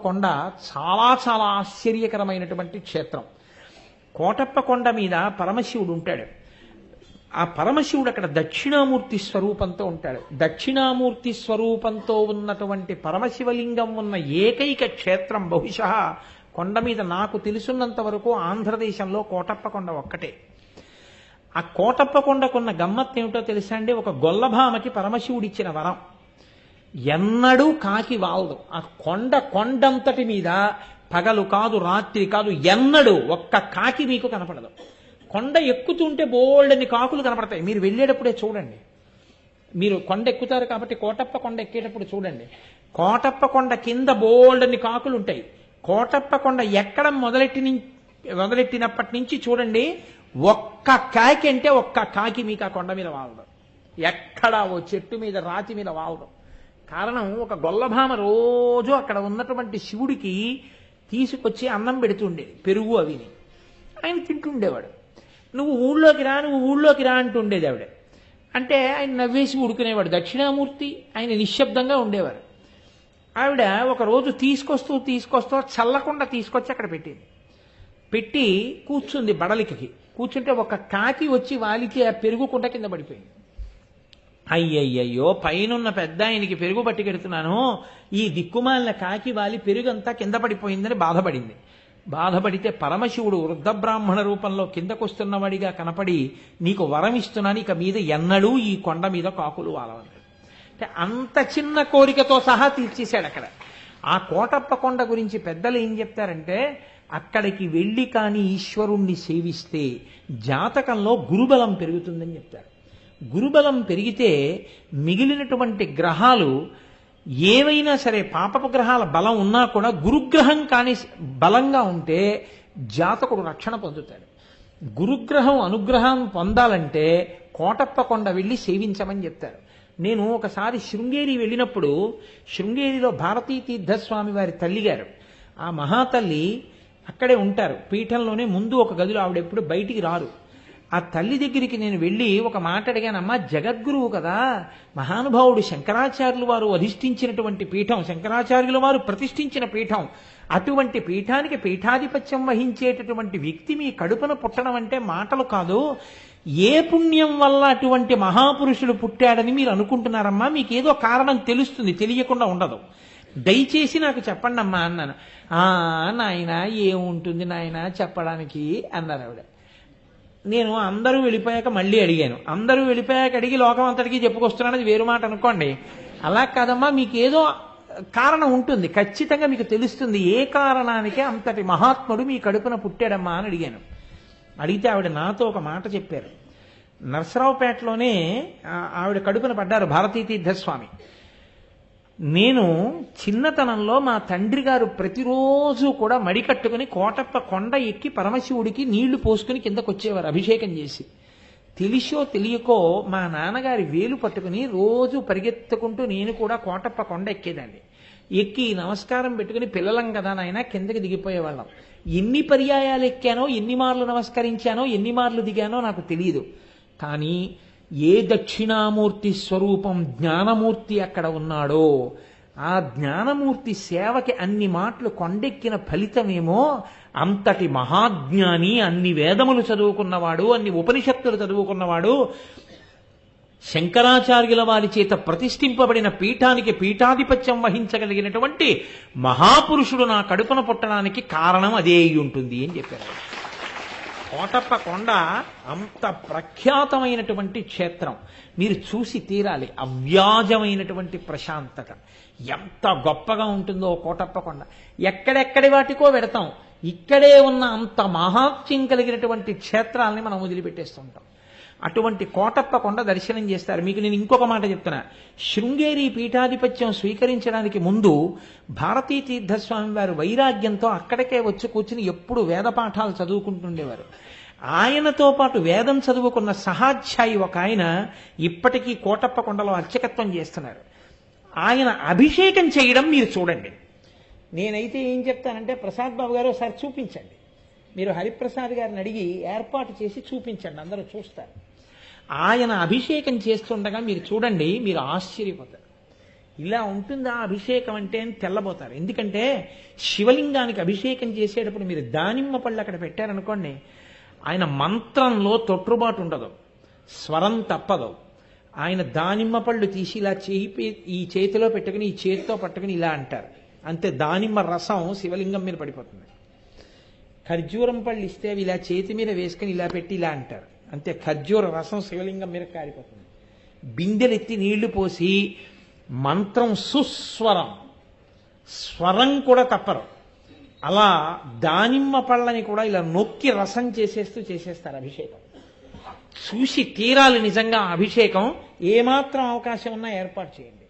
కొండ చాలా చాలా ఆశ్చర్యకరమైనటువంటి క్షేత్రం. కోటప్ప కొండ మీద పరమశివుడు ఉంటాడు. ఆ పరమశివుడు అక్కడ దక్షిణామూర్తి స్వరూపంతో ఉంటాడు. దక్షిణామూర్తి స్వరూపంతో ఉన్నటువంటి పరమశివలింగం ఉన్న ఏకైక క్షేత్రం బహుశా కొండ మీద నాకు తెలుసున్నంత వరకు ఆంధ్రదేశంలో కోటప్ప కొండ ఒక్కటే. ఆ కోటప్ప కొండకున్న గమ్మత్తు ఏమిటో తెలుసా అండి? ఒక గొల్లభామకి పరమశివుడిచ్చిన వరం, ఎన్నడూ కాకి వాలదు. ఆ కొండంతటి మీద పగలు కాదు రాత్రి కాదు ఎన్నడూ ఒక్క కాకి మీకు కనపడదు. కొండ ఎక్కుతుంటే బోల్డని కాకులు కనపడతాయి. మీరు వెళ్ళేటప్పుడే చూడండి. మీరు కొండ ఎక్కుతారు కాబట్టి కోటప్ప కొండ ఎక్కేటప్పుడు చూడండి. కోటప్ప కొండ కింద బోల్డని కాకులు ఉంటాయి. కోటప్ప కొండ ఎక్కడం మొదలెట్టినప్పటి నుంచి చూడండి, ఒక్క కాకి అంటే ఒక్క కాకి మీకు ఆ కొండ మీద వాలదు. ఎక్కడా ఓ చెట్టు మీద రాతి మీద వాలదు. కారణం, ఒక గొల్లభామ రోజు అక్కడ ఉన్నటువంటి శివుడికి తీసుకొచ్చి అన్నం పెడుతుండేది, పెరుగు అవిని. ఆయన తింటుండేవాడు. నువ్వు ఊళ్ళోకి రా అంటుండేది ఆవిడ. అంటే ఆయన నవ్వేసి ఊడుకునేవాడు. దక్షిణామూర్తి ఆయన నిశ్శబ్దంగా ఉండేవారు. ఆవిడ ఒకరోజు తీసుకొస్తూ చల్లకుండా తీసుకొచ్చి అక్కడ పెట్టింది. పెట్టి కూర్చుంది బడలికి. కూర్చుంటే ఒక కాకి వచ్చి వాలితే ఆ పెరుగు కుంట కింద పడిపోయింది. అయ్యయ్యో, పైనున్న పెద్ద ఆయనకి పెరుగు పట్టుకెడుతున్నాను, ఈ దిక్కుమాలిన కాకి వాలి పెరుగంతా కింద పడిపోయిందని బాధపడింది. బాధపడితే పరమశివుడు వృద్ధ బ్రాహ్మణ రూపంలో కిందకొస్తున్నవాడిగా కనపడి, నీకు వరం ఇస్తున్నాను, ఇక మీద ఎన్నడూ ఈ కొండ మీద కాకులు వాలవన్నాడు. అంటే అంత చిన్న కోరికతో సహా తీర్చేశాడు అక్కడ. ఆ కోటప్ప కొండ గురించి పెద్దలు ఏం చెప్తారంటే, అక్కడికి వెళ్ళి కానీ ఈశ్వరుణ్ణి సేవిస్తే జాతకంలో గురుబలం పెరుగుతుందని చెప్తారు. గురుబలం పెరిగితే మిగిలినటువంటి గ్రహాలు ఏవైనా సరే, పాపపు గ్రహాల బలం ఉన్నా కూడా గురుగ్రహం కానీ బలంగా ఉంటే జాతకుడు రక్షణ పొందుతాడు. గురుగ్రహం అనుగ్రహం పొందాలంటే కోటప్ప కొండ వెళ్ళి సేవించమని చెప్తారు. నేను ఒకసారి శృంగేరి వెళ్ళినప్పుడు, శృంగేరిలో భారతీ తీర్థస్వామి వారి తల్లిగారు, ఆ మహాతల్లి అక్కడే ఉంటారు. పీఠంలోనే ముందు ఒక గదిలో, ఆవిడెప్పుడు బయటికి రారు. ఆ తల్లి దగ్గరికి నేను వెళ్ళి ఒక మాట అడిగానమ్మా, జగద్గురువు కదా, మహానుభావుడు శంకరాచార్యులు వారు అధిష్ఠించినటువంటి పీఠం, శంకరాచార్యుల వారు ప్రతిష్ఠించిన పీఠం, అటువంటి పీఠానికి పీఠాధిపత్యం వహించేటటువంటి వ్యక్తి మీ కడుపున పుట్టడం అంటే మాటలు కాదు. ఏ పుణ్యం వల్ల అటువంటి మహాపురుషుడు పుట్టాడని మీరు అనుకుంటున్నారమ్మా? మీకేదో కారణం తెలుస్తుంది, తెలియకుండా ఉండదు. దయచేసి నాకు చెప్పండి అమ్మా అన్నాను. నాయన ఏముంటుంది నాయన చెప్పడానికి అన్నారు ఆవిడ. నేను అందరూ వెళ్ళిపోయాక మళ్ళీ అడిగాను. అందరూ వెళ్ళిపోయాక అడిగి లోకం అంతటికీ చెప్పుకొస్తున్నాను, అది వేరు మాట అనుకోండి. అలా కాదమ్మా, మీకేదో కారణం ఉంటుంది, ఖచ్చితంగా మీకు తెలుస్తుంది, ఏ కారణానికే అంతటి మహాత్ముడు మీ కడుపున పుట్టాడమ్మా అని అడిగాను. అడిగితే ఆవిడ నాతో ఒక మాట చెప్పారు. నరసరావుపేటలోనే ఆవిడ కడుపున పడ్డారు భారతీ తీర్థస్వామి. నేను చిన్నతనంలో మా తండ్రి గారు ప్రతిరోజు కూడా మడి కట్టుకుని కోటప్ప కొండ ఎక్కి పరమశివుడికి నీళ్లు పోసుకుని కిందకు వచ్చేవారు అభిషేకం చేసి. తెలిసో తెలియకో మా నాన్నగారి వేలు పట్టుకుని రోజు పరిగెత్తుకుంటూ నేను కూడా కోటప్ప కొండ ఎక్కేదాన్ని. ఎక్కి నమస్కారం పెట్టుకుని, పిల్లలం కదా నాయన, కిందకి దిగిపోయేవాళ్ళం. ఎన్ని పర్యాయాలు ఎక్కానో, ఎన్ని మార్లు నమస్కరించానో, ఎన్ని మార్లు దిగానో నాకు తెలియదు. కానీ ఏ దక్షిణామూర్తి స్వరూపం జ్ఞానమూర్తి అక్కడ ఉన్నాడో, ఆ జ్ఞానమూర్తి సేవకి అన్ని మాటలు కొండెక్కిన ఫలితమేమో, అంతటి మహాజ్ఞాని, అన్ని వేదములు చదువుకున్నవాడు, అన్ని ఉపనిషత్తులు చదువుకున్నవాడు, శంకరాచార్యుల వారి చేత ప్రతిష్ఠింపబడిన పీఠానికి పీఠాధిపత్యం వహించగలిగినటువంటి మహాపురుషుడు నా కడుపున పుట్టడానికి కారణం అదే అయి ఉంటుంది అని చెప్పారు. కోటప్ప కొండ అంత ప్రఖ్యాతమైనటువంటి క్షేత్రం, మీరు చూసి తీరాలి. అవ్యాజమైనటువంటి ప్రశాంతత ఎంత గొప్పగా ఉంటుందో కోటప్ప కొండ. ఎక్కడెక్కడి వాటికో వెడతాం, ఇక్కడే ఉన్న అంత మహాత్మ్యం కలిగినటువంటి క్షేత్రాలని మనం వదిలిపెట్టేస్తుంటాం. అటువంటి కోటప్ప కొండ దర్శనం చేస్తారు. మీకు నేను ఇంకొక మాట చెప్తున్నా. శృంగేరి పీఠాధిపత్యం స్వీకరించడానికి ముందు భారతీ తీర్థస్వామి వారు వైరాగ్యంతో అక్కడికే వచ్చి కూర్చుని ఎప్పుడు వేద పాఠాలు చదువుకుంటుండేవారు. ఆయనతో పాటు వేదం చదువుకున్న సహాధ్యాయి ఒక ఆయన ఇప్పటికీ కోటప్ప కొండలో అర్చకత్వం చేస్తున్నారు. ఆయన అభిషేకం చేయడం మీరు చూడండి. నేనైతే ఏం చెప్తానంటే, ప్రసాద్ బాబు గారు ఒకసారి చూపించండి, మీరు హరిప్రసాద్ గారిని అడిగి ఏర్పాటు చేసి చూపించండి, అందరూ చూస్తారు. ఆయన అభిషేకం చేస్తుండగా మీరు చూడండి, మీరు ఆశ్చర్యపోతారు. ఇలా ఉంటుందా అభిషేకం అంటే అని తెల్లబోతారు. ఎందుకంటే శివలింగానికి అభిషేకం చేసేటప్పుడు మీరు దానిమ్మ పళ్ళు అక్కడ పెట్టారనుకోండి, ఆయన మంత్రంలో తొట్టుబాటు ఉండదు, స్వరం తప్పదు. ఆయన దానిమ్మ పళ్ళు తీసి ఇలా ఈ చేతిలో పెట్టుకుని ఈ చేతితో పట్టుకుని ఇలా అంటారు, అంతే. దానిమ్మ రసం శివలింగం మీద పడిపోతుంది. ఖర్జూరం పళ్ళు ఇస్తే అవి ఇలా చేతి మీద వేసుకుని ఇలా పెట్టి ఇలా అంటారు, అంతే. ఖర్జూర రసం శివలింగం మీద కారిపోతుంది. బిందెలెత్తి నీళ్లు పోసి మంత్రం సుస్వరం, స్వరం కూడా తప్పరు. అలా దానిమ్మ పళ్ళని కూడా ఇలా నొక్కి రసం చేసేస్తారు అభిషేకం. చూసి తీరాలి నిజంగా అభిషేకం. ఏమాత్రం అవకాశం ఉన్నా ఏర్పాటు చేయండి.